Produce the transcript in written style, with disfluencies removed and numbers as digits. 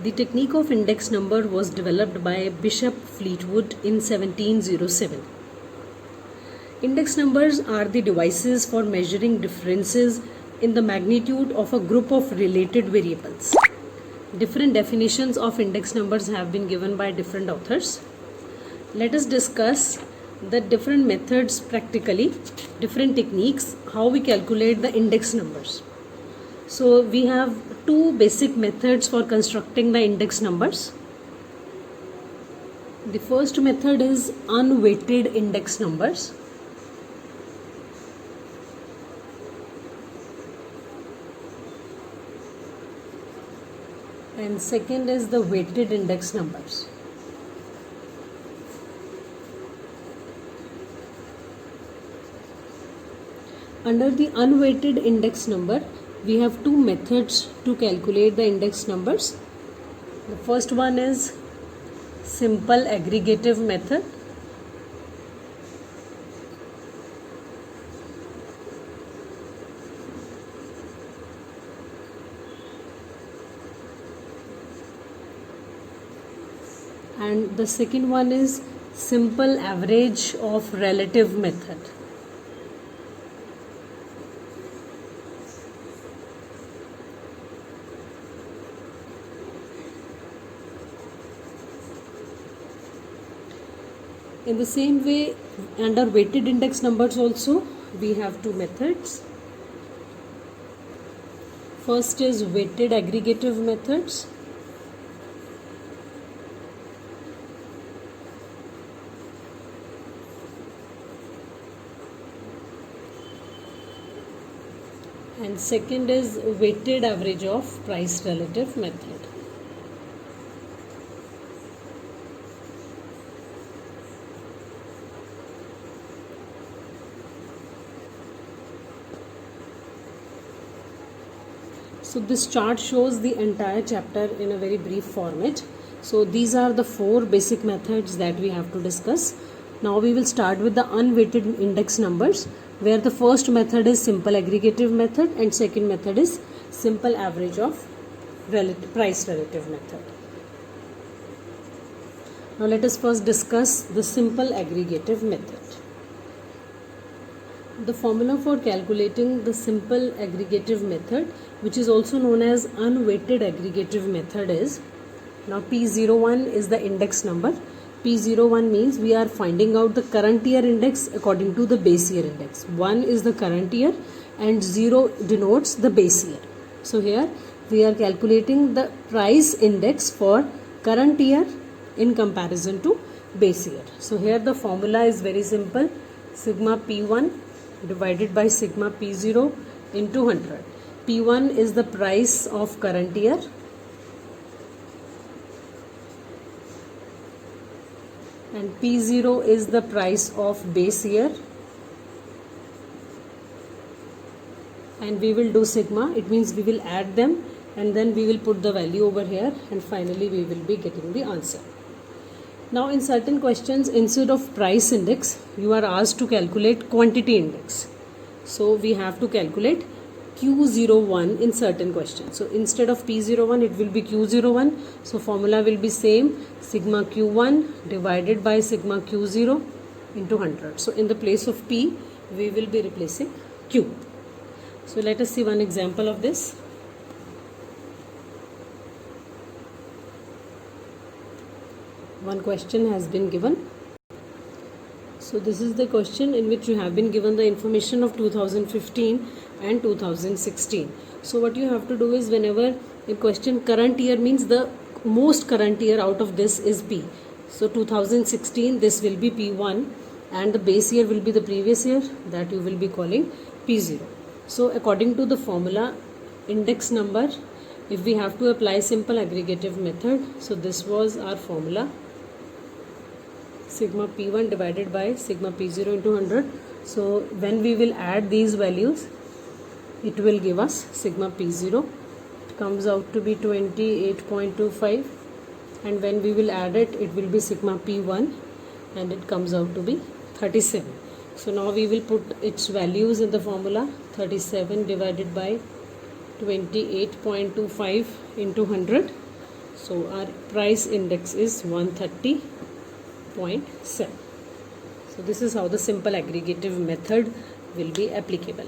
The technique of index number was developed by Bishop Fleetwood in 1707. Index numbers are the devices for measuring differences in the magnitude of a group of related variables. Different definitions of index numbers have been given by different authors. Let us discuss the different methods practically, different techniques, how we calculate the index numbers. So we have two basic methods for constructing the index numbers. The first method is unweighted index numbers. And second is the weighted index numbers. Under the unweighted index number, we have two methods to calculate the index numbers. The first one is simple aggregative method. And the second one is simple average of relative method. In the same way, under weighted index numbers also, we have two methods. First is weighted aggregative methods. And second is weighted average of price relative method. So this chart shows the entire chapter in a very brief format. So these are the four basic methods that we have to discuss. Now we will start with the unweighted index numbers, where the first method is simple aggregative method and second method is simple average of price relative method. Now let us first discuss the simple aggregative method. The formula for calculating the simple aggregative method, which is also known as unweighted aggregative method, is, now P01 is the index number. P01 means we are finding out the current year index according to the base year index. 1 is the current year and 0 denotes the base year. So here we are calculating the price index for current year in comparison to base year. So here the formula is very simple. Sigma P1 divided by sigma P0 into 100. P1 is the price of current year and P0 is the price of base year, and we will do sigma. It means we will add them and then we will put the value over here and finally we will be getting the answer. Now in certain questions, instead of price index, you are asked to calculate quantity index. So we have to calculate Q01 in certain questions. So instead of P01, it will be Q01. So formula will be same, sigma Q1 divided by sigma Q0 into 100. So in the place of P, we will be replacing Q. So let us see one example of this. One question has been given. So this is the question in which you have been given the information of 2015 and 2016. So what you have to do is, whenever a question current year means the most current year out of this is P. So 2016, this will be P1 and the base year will be the previous year, that you will be calling P0. So according to the formula index number, if we have to apply simple aggregative method, so this was our formula, sigma P1 divided by sigma P0 into 100. So when we will add these values, it will give us sigma P0. It comes out to be 28.25, and when we will add it, it will be sigma P1 and it comes out to be 37. So now we will put its values in the formula. 37 divided by 28.25 into 100. So our price index is 130.7. So this is how the simple aggregative method will be applicable.